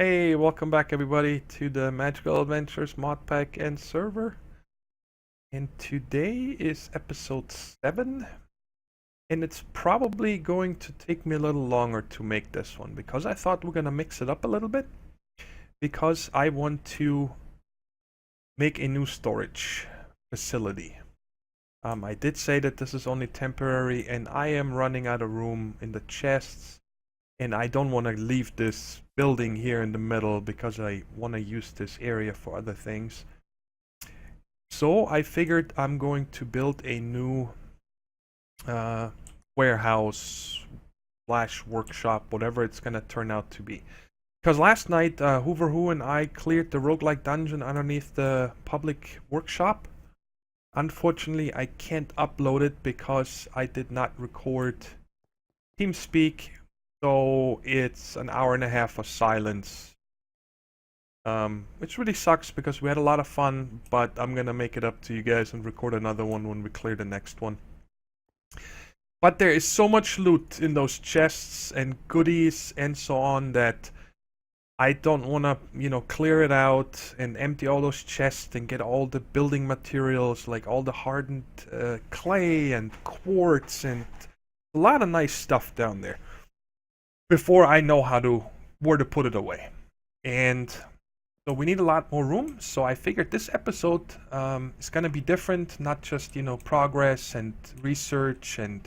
Hey, welcome back everybody to the Magical Adventures mod pack and server. And today is episode 7. And it's probably going to take me a little longer to make this one because I thought we're gonna mix it up a little bit. Because I want to make a new storage facility. I did say that this is only temporary and I am running out of room in the chests. And I don't want to leave this building here in the middle because I want to use this area for other things. So I figured I'm going to build a new warehouse slash workshop, whatever it's going to turn out to be. Because last night, Hoover Who and I cleared the roguelike dungeon underneath the public workshop. Unfortunately, I can't upload it because I did not record TeamSpeak. So it's an hour and a half of silence, which really sucks because we had a lot of fun, but I'm gonna make it up to you guys and record another one when we clear the next one. But there is so much loot in those chests and goodies and so on that I don't wanna, clear it out and empty all those chests and get all the building materials, like all the hardened clay and quartz and a lot of nice stuff down there, before I know where to put it away. And so we need a lot more room. So I figured this episode is going to be different, not just, progress and research. And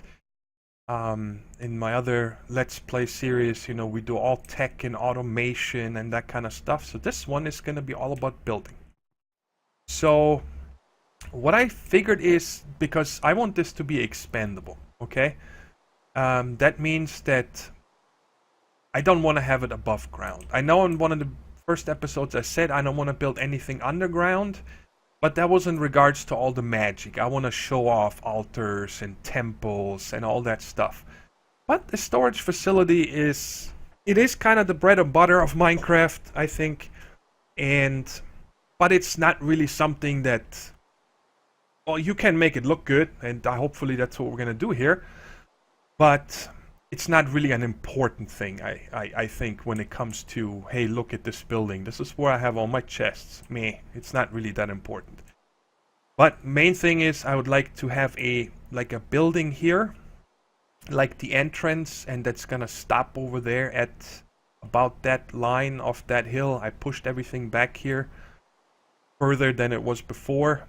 in my other Let's Play series, we do all tech and automation and that kind of stuff. So this one is going to be all about building. So what I figured is, because I want this to be expandable, okay? That means that I don't want to have it above ground. I know in one of the first episodes I said I don't want to build anything underground, but that was in regards to all the magic. I want to show off altars and temples and all that stuff. But the storage facility is kind of the bread and butter of Minecraft, I think. But it's not really something that, well, you can make it look good, and hopefully that's what we're gonna do here. But it's not really an important thing, I think, when it comes to, hey, look at this building. This is where I have all my chests. Meh, it's not really that important. But main thing is I would like to have a building here, like the entrance, and that's gonna stop over there at about that line of that hill. I pushed everything back here further than it was before.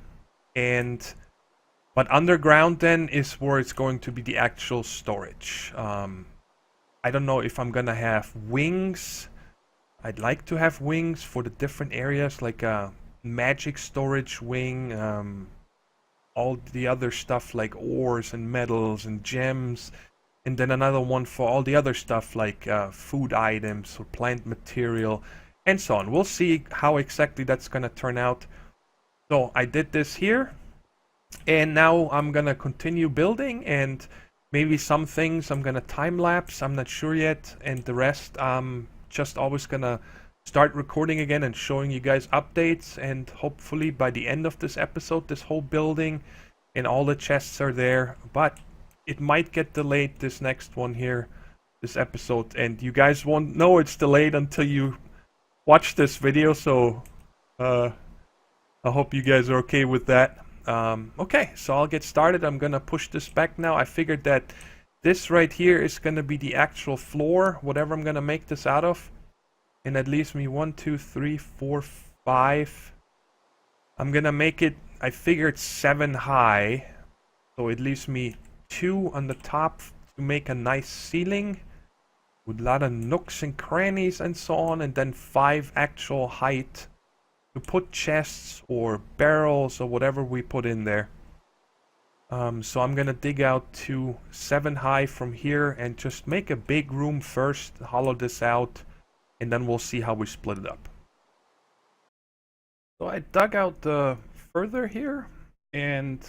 But underground then is where it's going to be the actual storage. I don't know if I'm gonna have wings. I'd like to have wings for the different areas, like a magic storage wing, all the other stuff like ores and metals and gems, and then another one for all the other stuff like food items or plant material and so on. We'll see how exactly that's gonna turn out. So I did this here. And now I'm gonna continue building, and maybe some things I'm gonna time lapse, I'm not sure yet, and the rest I'm just always gonna start recording again and showing you guys updates. And hopefully by the end of this episode, this whole building and all the chests are there. But it might get delayed, this next one here, this episode, and you guys won't know it's delayed until you watch this video. So I hope you guys are okay with that. Okay, so I'll get started. I'm gonna push this back now. I figured that this right here is gonna be the actual floor, whatever I'm gonna make this out of. And that leaves me 1, 2, 3, 4, 5. I'm gonna make it, I figured 7 high. So it leaves me 2 on the top to make a nice ceiling with a lot of nooks and crannies and so on. And then 5 actual height to put chests or barrels or whatever we put in there. So I'm gonna dig out to 7 high from here and just make a big room first, hollow this out, and then we'll see how we split it up. So I dug out further here and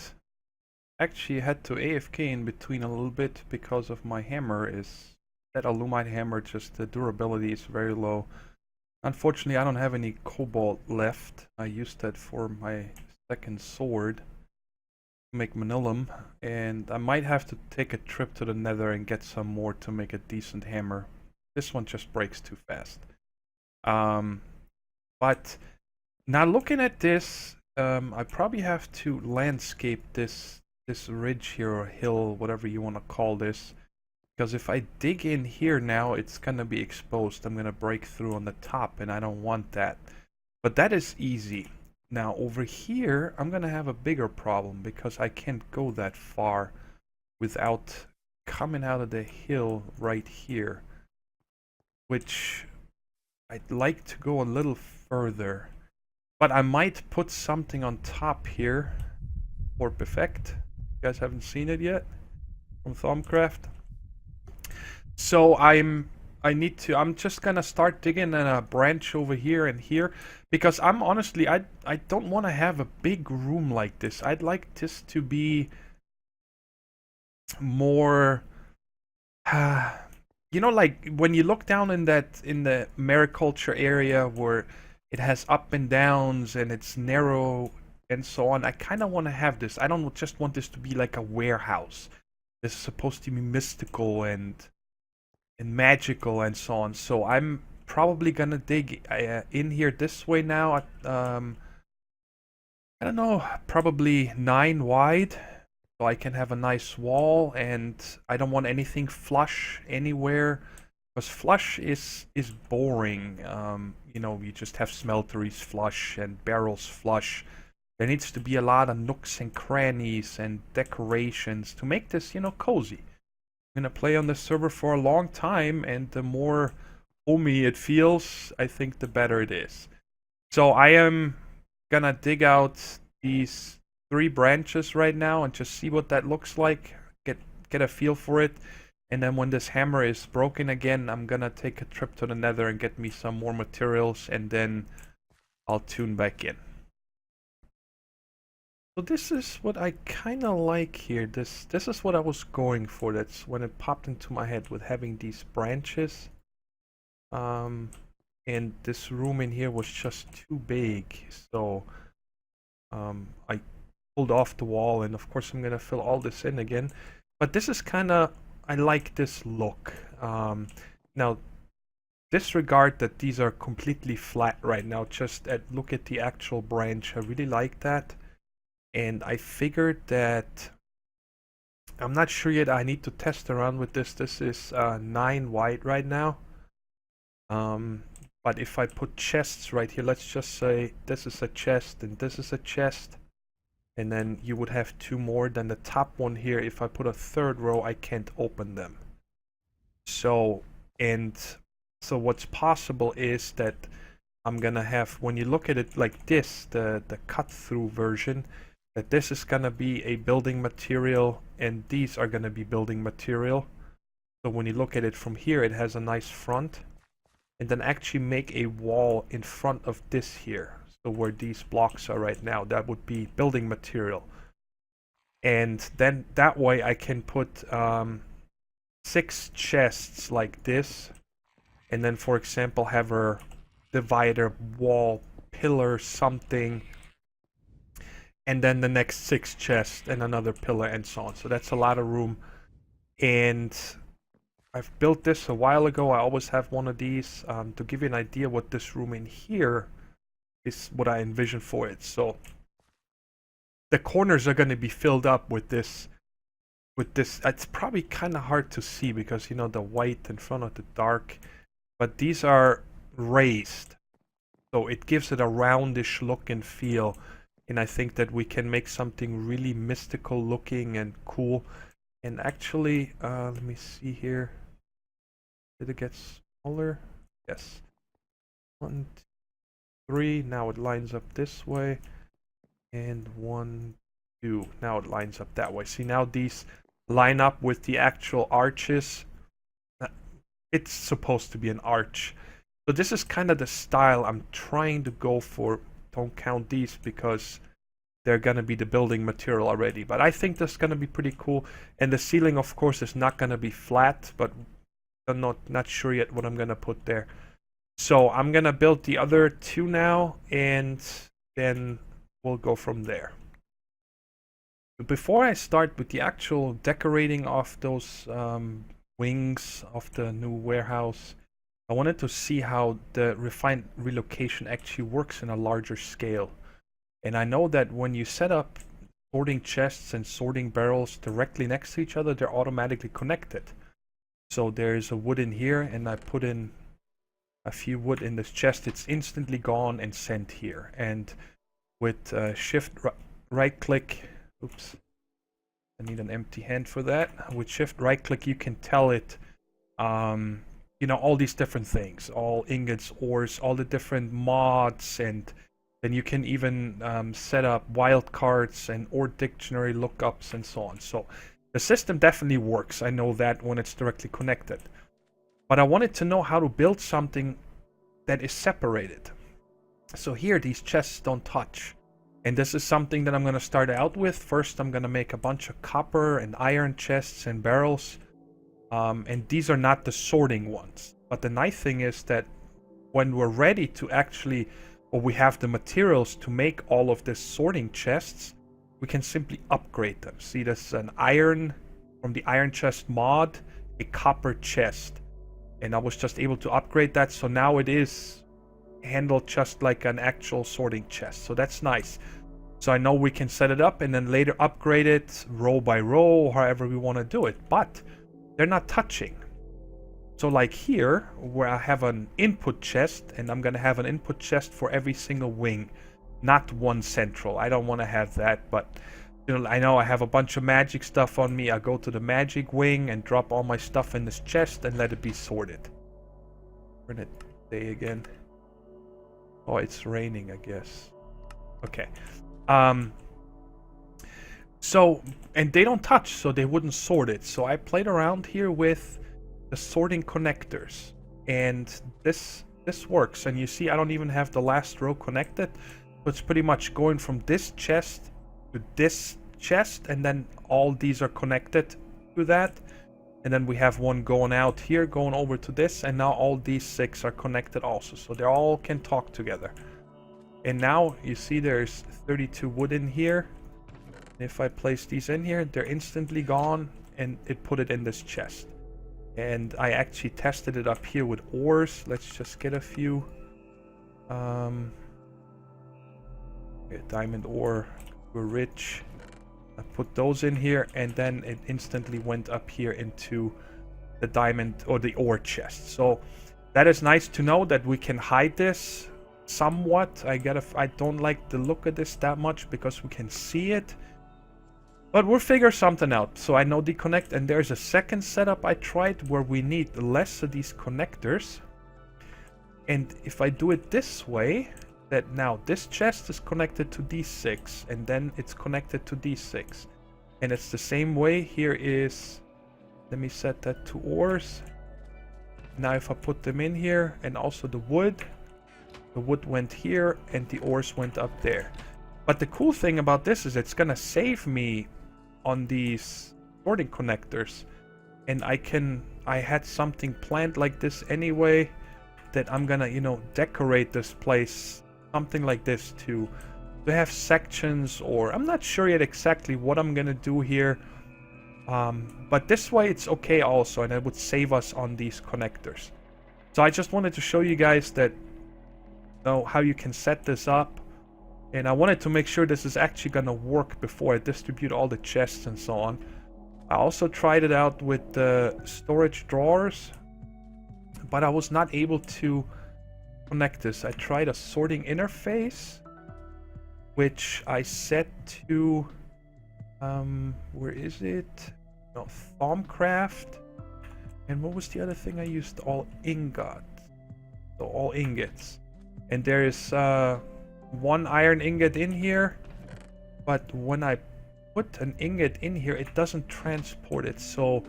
actually had to AFK in between a little bit because of my hammer. Is that Alumite hammer, just the durability is very low. Unfortunately, I don't have any cobalt left. I used that for my second sword to make manilum, and I might have to take a trip to the nether and get some more to make a decent hammer. This one just breaks too fast. But now looking at this, I probably have to landscape this ridge here, or hill, whatever you want to call this. Because if I dig in here now, it's gonna be exposed. I'm gonna break through on the top, and I don't want that. But that is easy. Now over here, I'm gonna have a bigger problem because I can't go that far without coming out of the hill right here. Which I'd like to go a little further. But I might put something on top here. Warp effect. You guys haven't seen it yet from Thaumcraft. So I'm just gonna start digging in a branch over here and here, because I'm honestly, I don't want to have a big room like this. I'd like this to be more, you know, like when you look down in the mariculture area where it has up and downs and it's narrow and so on. I kind of want to have this. I don't just want this to be like a warehouse. This is supposed to be mystical and magical and so on. So I'm probably gonna dig in here this way now. I don't know, probably 9 wide, so I can have a nice wall, and I don't want anything flush anywhere, because flush is boring. You know, you just have smelteries flush and barrels flush. There needs to be a lot of nooks and crannies and decorations to make this, you know, cozy. I'm gonna play on this server for a long time, and the more homey it feels, I think the better it is. So I am gonna dig out these 3 branches right now and just see what that looks like, get a feel for it, and then when this hammer is broken again, I'm gonna take a trip to the Nether and get me some more materials, and then I'll tune back in. So this is what I kind of like here. This is what I was going for. That's when it popped into my head with having these branches. And this room in here was just too big. So I pulled off the wall, and of course I'm gonna fill all this in again. But this is kind of, I like this look. Now disregard that these are completely flat right now. Just look at the actual branch. I really like that. And I figured that, I'm not sure yet, I need to test around with this. This is 9 wide right now. But if I put chests right here, let's just say this is a chest and this is a chest. And then you would have 2 more. Then the top one here, if I put a 3rd row, I can't open them. So what's possible is that I'm gonna have, when you look at it like this, the cut-through version, that this is gonna be a building material and these are gonna be building material. So when you look at it from here, it has a nice front, and then actually make a wall in front of this here. So where these blocks are right now, that would be building material. And then that way I can put 6 chests like this, and then for example have a divider, wall, pillar, something, and then the next 6 chests and another pillar and so on. So that's a lot of room. And I've built this a while ago. I always have one of these. To give you an idea what this room in here is, what I envision for it. So the corners are going to be filled up with this. It's probably kind of hard to see because, you know, the white in front of the dark. But these are raised. So it gives it a roundish look and feel. And I think that we can make something really mystical looking and cool. And actually, let me see here. Did it get smaller? Yes. 1, 2, 3. Now it lines up this way. And 1, 2. Now it lines up that way. See, now these line up with the actual arches. It's supposed to be an arch. So this is kind of the style I'm trying to go for. Don't count these because they're gonna be the building material already. But I think that's gonna be pretty cool. And the ceiling, of course, is not gonna be flat, but I'm not sure yet what I'm gonna put there. So I'm gonna build the other 2 now, and then we'll go from there. But before I start with the actual decorating of those wings of the new warehouse, I wanted to see how the refined relocation actually works in a larger scale. And I know that when you set up sorting chests and sorting barrels directly next to each other, they're automatically connected. So there's a wood in here, and I put in a few wood in this chest. It's instantly gone and sent here. And with shift right click, oops, I need an empty hand for that. With shift right click, you can tell it, you know, all these different things, all ingots, ores, all the different mods, and then you can even set up wildcards and ore dictionary lookups and so on. So the system definitely works. I know that when it's directly connected. But I wanted to know how to build something that is separated. So here, these chests don't touch. And this is something that I'm going to start out with. First, I'm going to make a bunch of copper and iron chests and barrels. And these are not the sorting ones. But the nice thing is that when we're ready to actually, or we have the materials to make all of this sorting chests, we can simply upgrade them. See, this is an iron, from the iron chest mod, a copper chest. And I was just able to upgrade that, so now it is handled just like an actual sorting chest. So that's nice. So I know we can set it up and then later upgrade it row by row, however we want to do it. But they're not touching. So like here, where I have an input chest, and I'm going to have an input chest for every single wing, not one central. I don't want to have that, but you know, I know I have a bunch of magic stuff on me. I go to the magic wing and drop all my stuff in this chest and let it be sorted. We're in a day again. Oh, it's raining, I guess. Okay. So, and they don't touch, so they wouldn't sort it. So I played around here with the sorting connectors, and this works. And you see, I don't even have the last row connected. So it's pretty much going from this chest to this chest, and then all these are connected to that. And then we have one going out here, going over to this, and now all these 6 are connected also. So they all can talk together. And now you see there's 32 wood in here. If I place these in here, they're instantly gone, and it put it in this chest. And I actually tested it up here with ores. Let's just get a few. Diamond ore, we're rich. I put those in here, and then it instantly went up here into the diamond or the ore chest. So that is nice to know that we can hide this somewhat. I don't like the look of this that much because we can see it. But we'll figure something out. So I know the connect, and there's a second setup I tried where we need less of these connectors. And if I do it this way, that now this chest is connected to D6, and then it's connected to D6. And it's the same way. Here is, let me set that to ores. Now if I put them in here, and also the wood went here, and the ores went up there. But the cool thing about this is it's gonna save me on these sorting connectors. And I had something planned like this anyway, that I'm gonna, you know, decorate this place something like this to have sections, or I'm not sure yet exactly what I'm gonna do here. But this way it's okay also, and it would save us on these connectors. So I just wanted to show you guys that, you know, how you can set this up. And I wanted to make sure this is actually gonna work before I distribute all the chests and so on. I also tried it out with the storage drawers, but I was not able to connect this. I tried a sorting interface, which I set to where is it? No, Thaumcraft. And what was the other thing I used? All ingots. So all ingots. And there is one iron ingot in here, but when I put an ingot in here, it doesn't transport it. So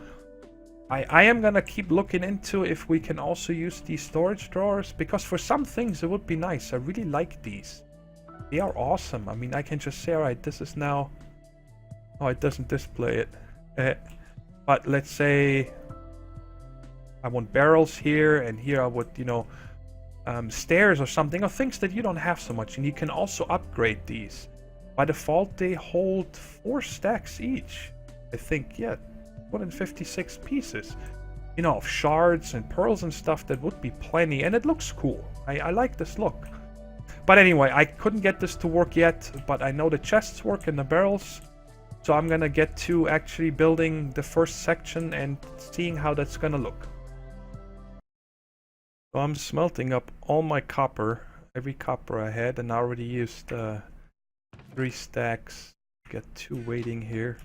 I am gonna keep looking into if we can also use these storage drawers, because for some things it would be nice. I really like these. They are awesome. I mean, I can just say, all right, this is now... Oh, it doesn't display it. But let's say I want barrels here, and here I would, you know, stairs or something, or things that you don't have so much. And you can also upgrade these. By default, they hold 4 stacks each. I think, yeah, 156 pieces. you know, of shards and pearls and stuff, that would be plenty, and it looks cool. I like this look. But anyway, I couldn't get this to work yet, but I know the chests work and the barrels. So I'm gonna get to actually building the first section and seeing how that's gonna look. So I'm smelting up all my copper, every copper I had, and I already used 3 stacks. Got 2 waiting here.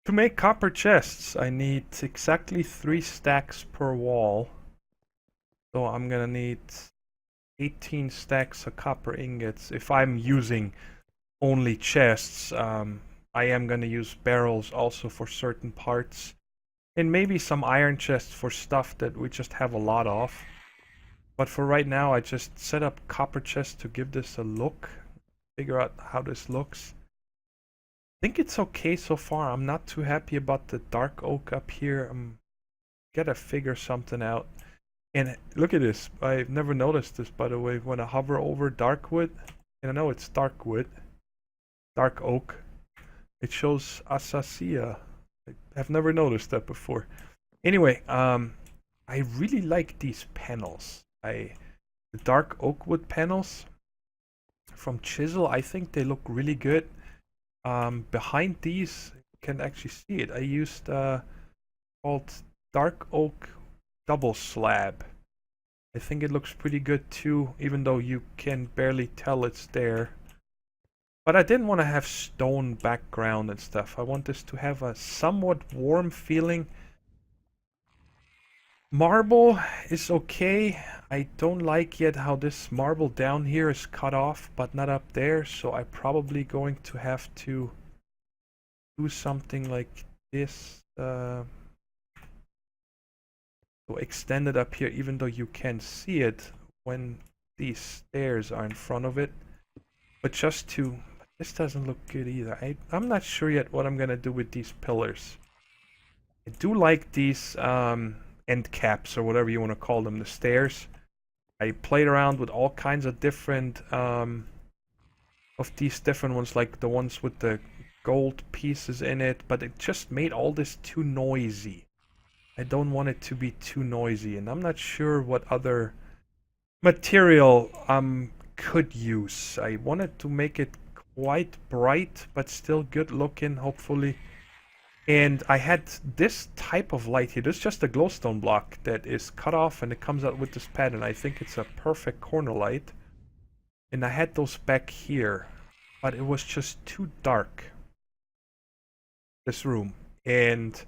To make copper chests, I need exactly 3 stacks per wall. So I'm gonna need 18 stacks of copper ingots. If I'm using only chests, I am gonna use barrels also for certain parts. And maybe some iron chests for stuff that we just have a lot of. But for right now, I just set up copper chests to give this a look. Figure out how this looks. I think it's okay so far. I'm not too happy about the dark oak up here. I'm gotta figure something out. And look at this. I've never noticed this, by the way. When I hover over dark wood, and I know it's dark wood, dark oak, it shows Acacia. I've never noticed that before. Anyway, I really like these panels. The dark oak wood panels from Chisel, I think they look really good. Behind these, you can actually see it. I used called dark oak double slab. I think it looks pretty good too, even though you can barely tell it's there. But I didn't want to have stone background and stuff. I want this to have a somewhat warm feeling. Marble is okay. I don't like yet how this marble down here is cut off, but not up there. So I'm probably going to have to do something like this. So extend it up here, even though you can see it when these stairs are in front of it. But just to... This doesn't look good either. I'm not sure yet what I'm gonna do with these pillars. I do like these end caps, or whatever you want to call them, the stairs. I played around with all kinds of different of these different ones, like the ones with the gold pieces in it, but it just made all this too noisy. I don't want it to be too noisy, and I'm not sure what other material could use. I wanted to make it quite bright, but still good looking, hopefully. And I had this type of light here. This is just a glowstone block that is cut off, and it comes out with this pattern. I think it's a perfect corner light. And I had those back here, but it was just too dark, this room. And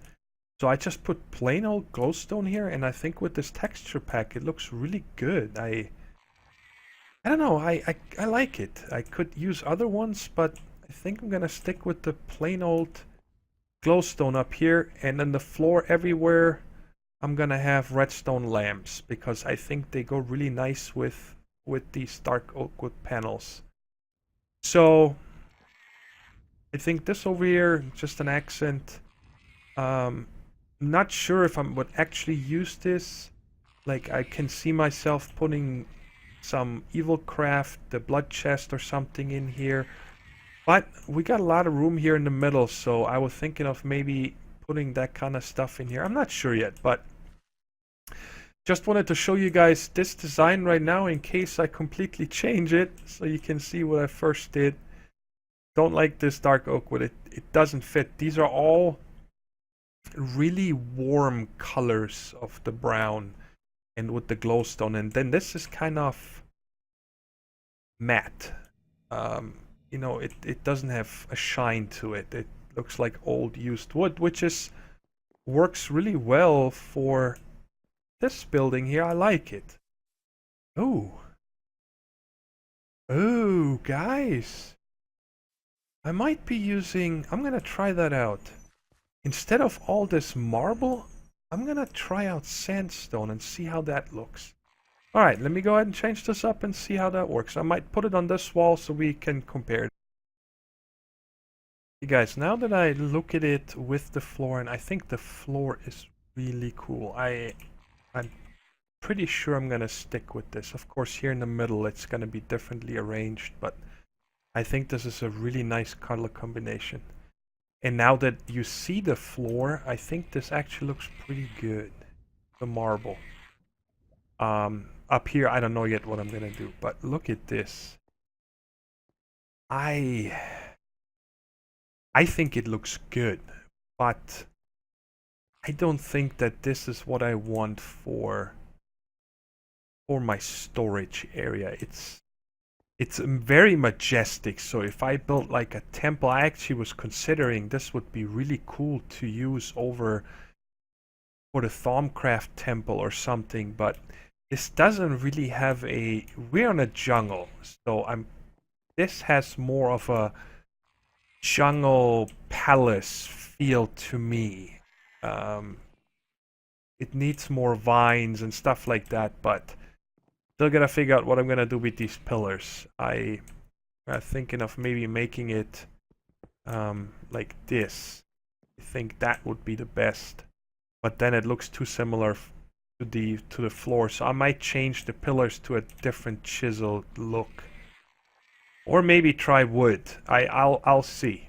so I just put plain old glowstone here, and I think with this texture pack, it looks really good. I don't know, I like it. I could use other ones, but I think I'm gonna stick with the plain old glowstone up here, and then the floor everywhere I'm gonna have redstone lamps, because I think they go really nice with these dark oak wood panels. So I think this over here, just an accent. Not sure if I would actually use this. Like, I can see myself putting some evil craft, the blood chest or something in here. But we got a lot of room here in the middle, so I was thinking of maybe putting that kind of stuff in here. I'm not sure yet, but just wanted to show you guys this design right now in case I completely change it, so you can see what I first did. Don't like this dark oak wood. It doesn't fit. These are all really warm colors of the brown and with the glowstone, and then this is kind of matte. You know, it doesn't have a shine to it. It looks like old used wood, which works really well for this building here. I like it. Oh, guys, I might be using... I'm gonna try that out. Instead of all this marble, I'm gonna try out sandstone and see how that looks. Alright, let me go ahead and change this up and see how that works. I might put it on this wall so we can compare it. You guys, now that I look at it with the floor, and I think the floor is really cool. I'm pretty sure I'm gonna stick with this. Of course, here in the middle it's gonna be differently arranged, but I think this is a really nice color combination. And now that you see the floor, I think this actually looks pretty good. the marble. Up here, I don't know yet what I'm gonna do, but look at this. I think it looks good, but I don't think that this is what I want for my storage area. It's very majestic, so if I built like a temple, I actually was considering this would be really cool to use over for the Thaumcraft temple or something, but this doesn't really have a... We're in a jungle, so this has more of a jungle palace feel to me. It needs more vines and stuff like that, but still gotta figure out what I'm gonna do with these pillars. I'm thinking of maybe making it like this. I think that would be the best, but then it looks too similar to the floor, so I might change the pillars to a different chiseled look, or maybe try wood. I'll see.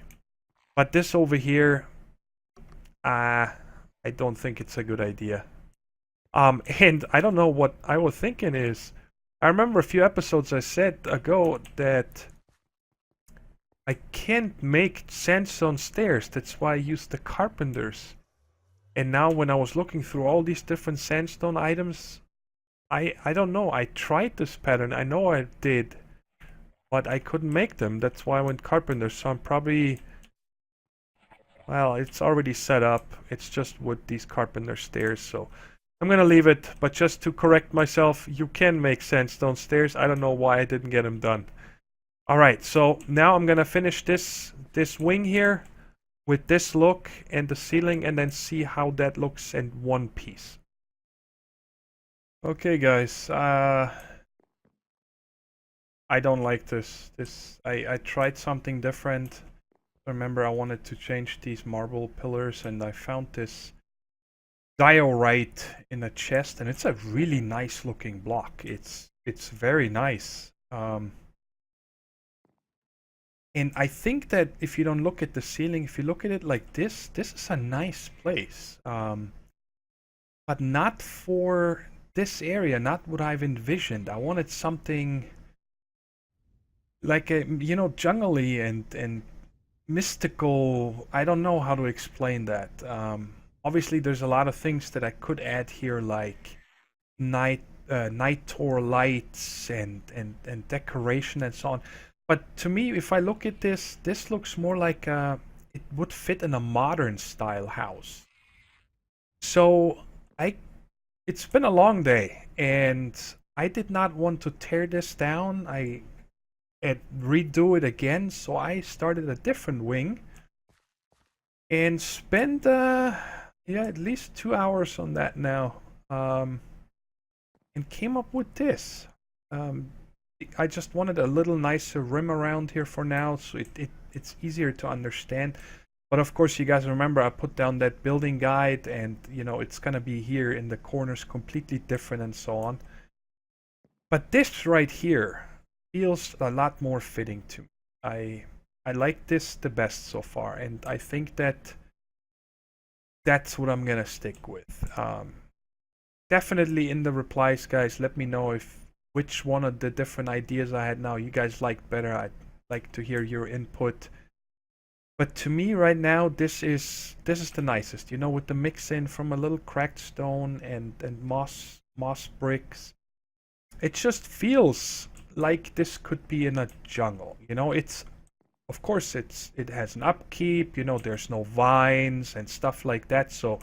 But this over here, I don't think it's a good idea. And I don't know what I was thinking is, I remember a few episodes I said ago that I can't make sandstone stairs. That's why I used the carpenters. And now when I was looking through all these different sandstone items, I don't know. I tried this pattern. I know I did, but I couldn't make them. That's why I went carpenter. So I'm probably... Well, it's already set up. It's just with these carpenter stairs, so I'm gonna leave it. But just to correct myself, you can make sandstone stairs. I don't know why I didn't get them done. Alright, so now I'm gonna finish this wing here with this look and the ceiling, and then see how that looks in one piece. Okay guys, I don't like this. I tried something different. Remember, I wanted to change these marble pillars, and I found this diorite in a chest, and it's a really nice looking block. It's very nice. And I think that if you don't look at the ceiling, if you look at it like this is a nice place. But not for this area, not what I've envisioned. I wanted something like a, jungly and mystical. I don't know how to explain that. Obviously, there's a lot of things that I could add here, like night tour lights and decoration and so on. But to me, if I look at this looks more like it would fit in a modern style house. So it's been a long day, and I did not want to tear this down. And redo it again, so I started a different wing and spent at least 2 hours on that now, and came up with this. I just wanted a little nicer rim around here for now, so it's easier to understand. But of course, you guys remember I put down that building guide, and it's gonna be here in the corners completely different and so on. But this right here feels a lot more fitting to me. I like this the best so far, and I think that's what I'm gonna stick with. Definitely in the replies, guys, let me know which one of the different ideas I had now you guys like better. I'd like to hear your input. But to me right now, this is the nicest, with the mix in from a little cracked stone and moss bricks. It just feels like this could be in a jungle. Of course it has an upkeep, there's no vines and stuff like that, so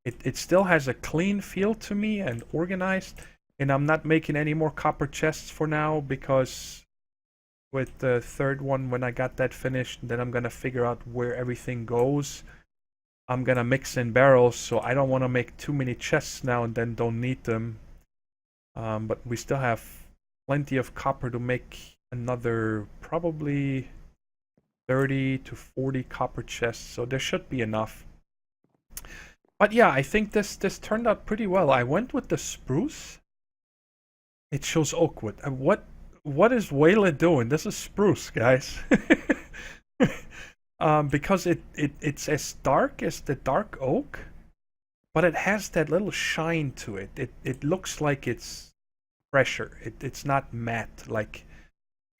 it still has a clean feel to me and organized. And I'm not making any more copper chests for now, because with the third one, when I got that finished, then I'm gonna figure out where everything goes. I'm gonna mix in barrels, so I don't want to make too many chests now and then don't need them. But we still have plenty of copper to make another probably 30 to 40 copper chests, so there should be enough. But yeah, I think this turned out pretty well. I went with the spruce. It shows oak wood. What is Waylon doing? This is spruce, guys. Because it's as dark as the dark oak, but it has that little shine to it. It looks like it's fresher. It's not matte like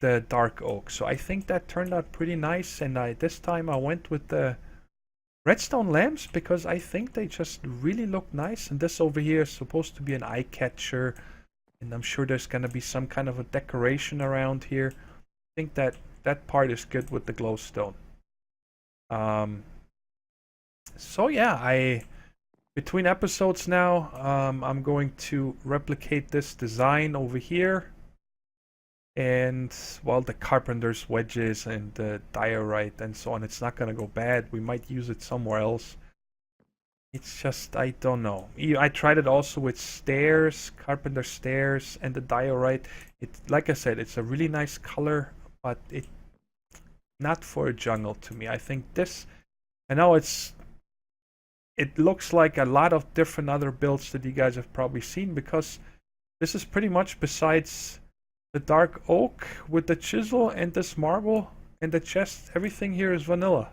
the dark oak. So I think that turned out pretty nice, and this time I went with the redstone lamps because I think they just really look nice. And this over here is supposed to be an eye catcher, and I'm sure there's gonna be some kind of a decoration around here. I think that part is good with the glowstone. So yeah, between episodes now, I'm going to replicate this design over here. And, well, the carpenter's wedges and the diorite and so on, it's not going to go bad. We might use it somewhere else. It's just, I don't know. I tried it also with stairs, carpenter stairs, and the diorite. Like I said, it's a really nice color, but it not for a jungle to me. I think this, I know it looks like a lot of different other builds that you guys have probably seen, because this is pretty much, besides the dark oak with the chisel and this marble and the chest, everything here is vanilla.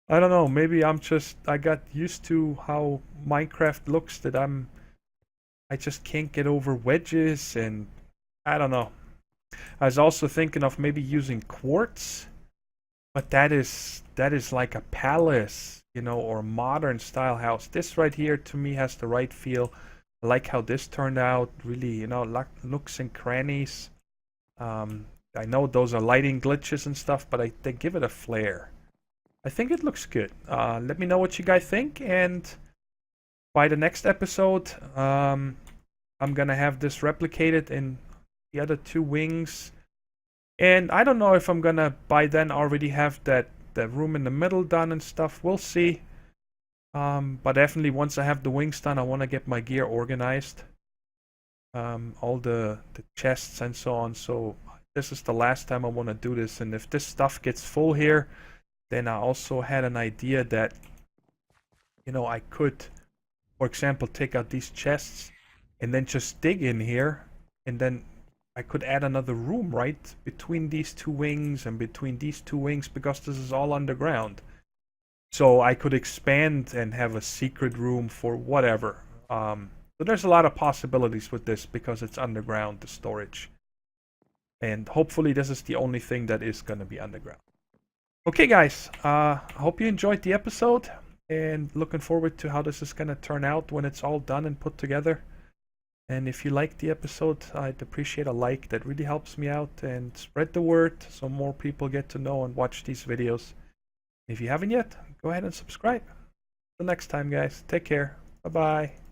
I don't know, maybe I got used to how Minecraft looks, that I just can't get over wedges, and I don't know. I was also thinking of maybe using quartz, but that is like a palace, you know, or modern style house. This right here to me has the right feel. I like how this turned out, really, you know, nooks and crannies. I know those are lighting glitches and stuff, but they give it a flair. I think it looks good. Let me know what you guys think, and by the next episode, I'm gonna have this replicated in the other 2 wings. And I don't know if I'm gonna by then already have that room in the middle done and stuff. We'll see. But definitely once I have the wings done, I want to get my gear organized. All the chests and so on. So this is the last time I want to do this. And if this stuff gets full here, then I also had an idea that, you know, I could, for example, take out these chests and then just dig in here, and then I could add another room right between these 2 wings and between these 2 wings, because this is all underground. So I could expand and have a secret room for whatever. So there's a lot of possibilities with this because it's underground, the storage. And hopefully this is the only thing that is going to be underground. Okay guys, I hope you enjoyed the episode, and looking forward to how this is going to turn out when it's all done and put together. And if you liked the episode, I'd appreciate a like. That really helps me out, and spread the word so more people get to know and watch these videos. If you haven't yet, go ahead and subscribe. Till next time, guys. Take care. Bye-bye.